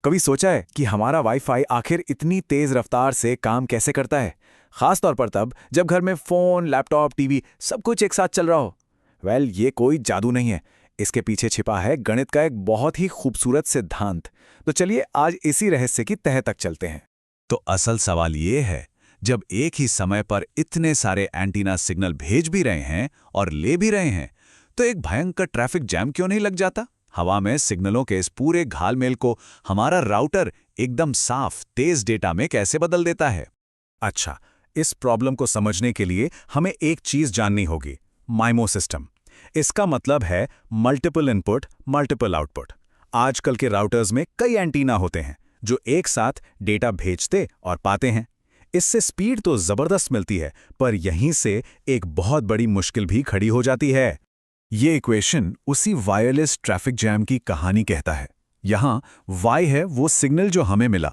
कभी सोचा है कि हमारा वाईफाई आखिर इतनी तेज रफ्तार से काम कैसे करता है? खास तौर पर तब जब घर में फोन, लैपटॉप, टीवी सब कुछ एक साथ चल रहा हो। ये कोई जादू नहीं है। इसके पीछे छिपा है गणित का एक बहुत ही खूबसूरत सिद्धांत। तो चलिए आज इसी रहस्य की तह तक चलते हैं। तो असल सवाल ये है, जब एक ही समय पर इतने सारे एंटीना सिग्नल भेज भी रहे हैं और ले भी रहे हैं, तो एक भयंकर ट्रैफिक जैम क्यों नहीं लग जाता? हवा में सिग्नलों के इस पूरे घालमेल को हमारा राउटर एकदम साफ, तेज डेटा में कैसे बदल देता है? अच्छा, इस प्रॉब्लम को समझने के लिए हमें एक चीज जाननी होगी, माइमो सिस्टम। इसका मतलब है मल्टीपल इनपुट, मल्टीपल आउटपुट। आजकल के राउटर्स में कई एंटीना होते हैं जो एक साथ डेटा भेजते और पाते हैं। इससे स्पीड तो जबरदस्त मिलती है, पर यहीं से एक बहुत बड़ी मुश्किल भी खड़ी हो जाती है। ये इक्वेशन उसी वायरलेस ट्रैफिक जैम की कहानी कहता है। यहाँ Y है वो सिग्नल जो हमें मिला,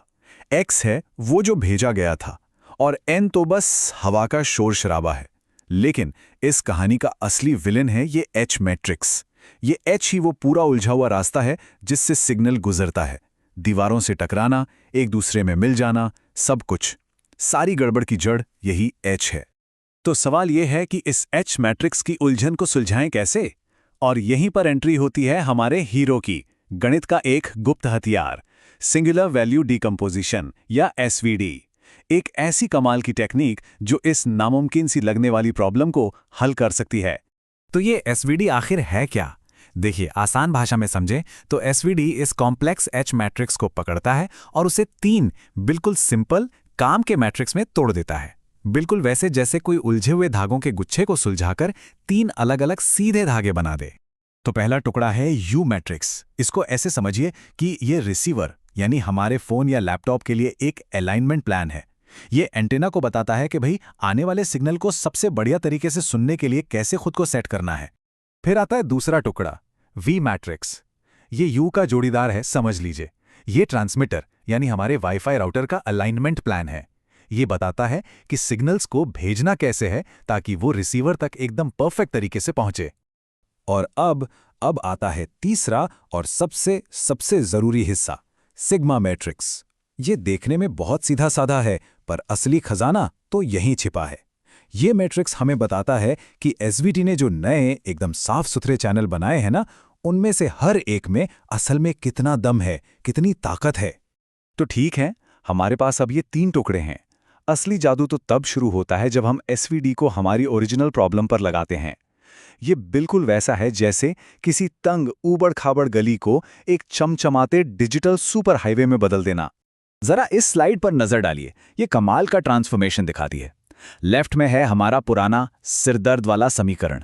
X है वो जो भेजा गया था, और N तो बस हवा का शोर शराबा है। लेकिन इस कहानी का असली विलेन है ये H मैट्रिक्स। ये H ही वो पूरा उलझा हुआ रास्ता है जिससे सिग्नल गुजरता है। दीवारों से टकराना, एक दूसरे में मिल जाना, सब कुछ, सारी गड़बड़ की जड़ यही H है। तो सवाल यह है कि इस H मैट्रिक्स की उलझन को सुलझाएं कैसे? और यहीं पर एंट्री होती है हमारे हीरो की, गणित का एक गुप्त हथियार, सिंगुलर वैल्यू डिकम्पोजिशन या SVD। एक ऐसी कमाल की टेक्निक जो इस नामुमकिन सी लगने वाली प्रॉब्लम को हल कर सकती है। तो ये SVD आखिर है क्या? देखिए, आसान भाषा में समझें तो SVD इस कॉम्प्लेक्स H मैट्रिक्स को पकड़ता है और उसे 3 बिल्कुल सिंपल काम के मैट्रिक्स में तोड़ देता है। बिल्कुल वैसे जैसे कोई उलझे हुए धागों के गुच्छे को सुलझाकर 3 अलग अलग सीधे धागे बना दे। तो पहला टुकड़ा है U मैट्रिक्स। इसको ऐसे समझिए कि ये रिसीवर यानी हमारे फोन या लैपटॉप के लिए एक अलाइनमेंट प्लान है। ये एंटेना को बताता है कि भाई आने वाले सिग्नल को सबसे बढ़िया तरीके से सुनने के लिए कैसे खुद को सेट करना है। फिर आता है दूसरा टुकड़ा, V मैट्रिक्स। ये U का जोड़ीदार है, समझ लीजिए। ये ट्रांसमीटर यानी हमारे वाईफाई राउटर का अलाइनमेंट प्लान है। ये बताता है कि सिग्नल्स को भेजना कैसे है ताकि वो रिसीवर तक एकदम परफेक्ट तरीके से पहुंचे। और अब आता है तीसरा और सबसे जरूरी हिस्सा, सिग्मा मैट्रिक्स। ये देखने में बहुत सीधा साधा है, पर असली खजाना तो यहीं छिपा है। ये मैट्रिक्स हमें बताता है कि SVD ने जो नए एकदम साफ सुथरे चैनल बनाए हैं ना, उनमें से हर एक में असल में कितना दम है, कितनी ताकत है। तो ठीक है, हमारे पास अब ये 3 टुकड़े हैं। असली जादू तो तब शुरू होता है जब हम SVD को हमारी ओरिजिनल प्रॉब्लम पर लगाते हैं। ये बिल्कुल वैसा है जैसे किसी तंग ऊबड़-खाबड़ गली को एक चमचमाते डिजिटल सुपर हाईवे में बदल देना। जरा इस स्लाइड पर नजर डालिए, ये कमाल का ट्रांसफॉर्मेशन दिखाती है। लेफ्ट में है हमारा पुराना सिरदर्द वाला समीकरण,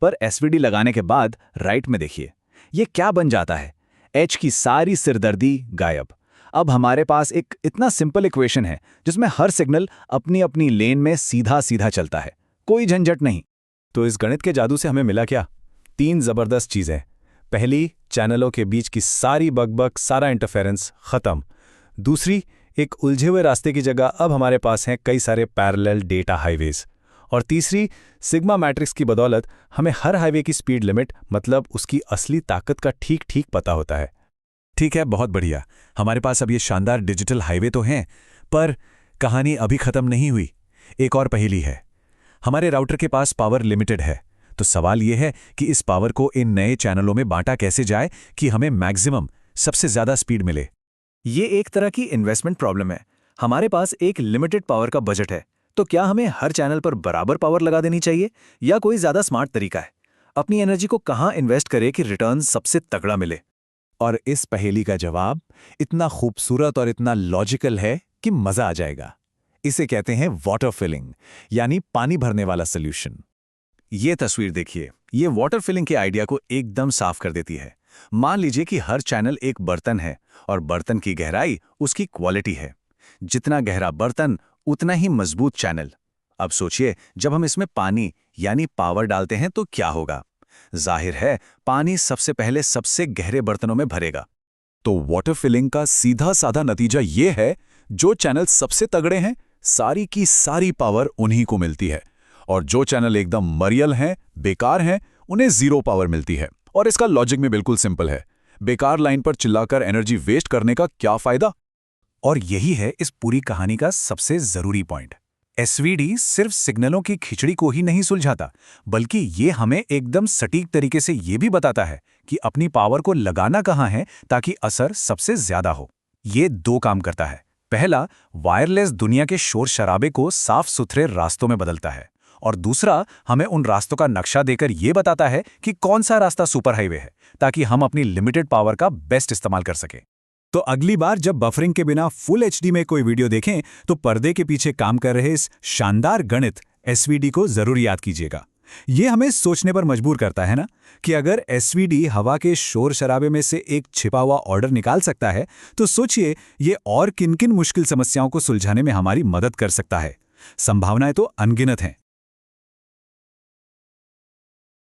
पर SVD लगाने के बाद राइट में देखिए, ये क्या बन जाता है? H की सारी सिरदर्दी गायब। अब हमारे पास एक इतना सिंपल इक्वेशन है जिसमें हर सिग्नल अपनी अपनी लेन में सीधा सीधा चलता है, कोई झंझट नहीं। तो इस गणित के जादू से हमें मिला क्या? 3 जबरदस्त चीजें। पहली, चैनलों के बीच की सारी बकबक, सारा इंटरफेरेंस खत्म। दूसरी, एक उलझे हुए रास्ते की जगह अब हमारे पास हैं कई सारे पैरेलल डेटा हाईवेज। और तीसरी, सिग्मा मैट्रिक्स की बदौलत हमें हर हाईवे की स्पीड लिमिट, मतलब उसकी असली ताकत का ठीक ठीक पता होता है। ठीक है, बहुत बढ़िया। हमारे पास अब ये शानदार डिजिटल हाईवे तो हैं, पर कहानी अभी खत्म नहीं हुई। एक और पहेली है। हमारे राउटर के पास पावर लिमिटेड है, तो सवाल यह है कि इस पावर को इन नए चैनलों में बांटा कैसे जाए कि हमें मैक्सिमम, सबसे ज्यादा स्पीड मिले। ये एक तरह की इन्वेस्टमेंट प्रॉब्लम है। हमारे पास एक लिमिटेड पावर का बजट है, तो क्या हमें हर चैनल पर बराबर पावर लगा देनी चाहिए, या कोई ज्यादा स्मार्ट तरीका है? अपनी एनर्जी को कहाँ इन्वेस्ट करें कि रिटर्न सबसे तगड़ा मिले? और इस पहेली का जवाब इतना खूबसूरत और इतना लॉजिकल है कि मजा आ जाएगा। इसे कहते हैं वाटर फिलिंग, यानी पानी भरने वाला सॉल्यूशन। ये तस्वीर देखिए, ये वाटर फिलिंग के आइडिया को एकदम साफ कर देती है। मान लीजिए कि हर चैनल एक बर्तन है और बर्तन की गहराई उसकी क्वालिटी है। जितना गहरा बर्तन उतना ही मजबूत चैनल। अब सोचिए, जब हम इसमें पानी यानी पावर डालते हैं तो क्या होगा? जाहिर है, पानी सबसे पहले सबसे गहरे बर्तनों में भरेगा। तो वाटर फिलिंग का सीधा साधा नतीजा ये है, जो चैनल सबसे तगड़े हैं, सारी की सारी पावर उन्हीं को मिलती है, और जो चैनल एकदम मरियल हैं, बेकार हैं, उन्हें 0 पावर मिलती है। और इसका लॉजिक भी बिल्कुल सिंपल है। बेकार लाइन पर चिल्लाकर एनर्जी वेस्ट करने का क्या फायदा? और यही है इस पूरी कहानी का सबसे जरूरी पॉइंट। एसवीडी सिर्फ सिग्नलों की खिचड़ी को ही नहीं सुलझाता, बल्कि ये हमें एकदम सटीक तरीके से ये भी बताता है कि अपनी पावर को लगाना कहाँ है ताकि असर सबसे ज्यादा हो। ये दो काम करता है। पहला, वायरलेस दुनिया के शोर शराबे को साफ सुथरे रास्तों में बदलता है, और दूसरा, हमें उन रास्तों का नक्शा देकर ये बताता है कि कौन सा रास्ता सुपर हाईवे है, ताकि हम अपनी लिमिटेड पावर का बेस्ट इस्तेमाल कर सकें। तो अगली बार जब बफरिंग के बिना फुल एचडी में कोई वीडियो देखें तो पर्दे के पीछे काम कर रहे इस शानदार गणित एसवीडी को जरूर याद कीजिएगा। ये हमें सोचने पर मजबूर करता है ना कि अगर एसवीडी हवा के शोर शराबे में से एक छिपा हुआ ऑर्डर निकाल सकता है, तो सोचिए ये और किन किन मुश्किल समस्याओं को सुलझाने में हमारी मदद कर सकता है। संभावनाएं तो अनगिनत हैं।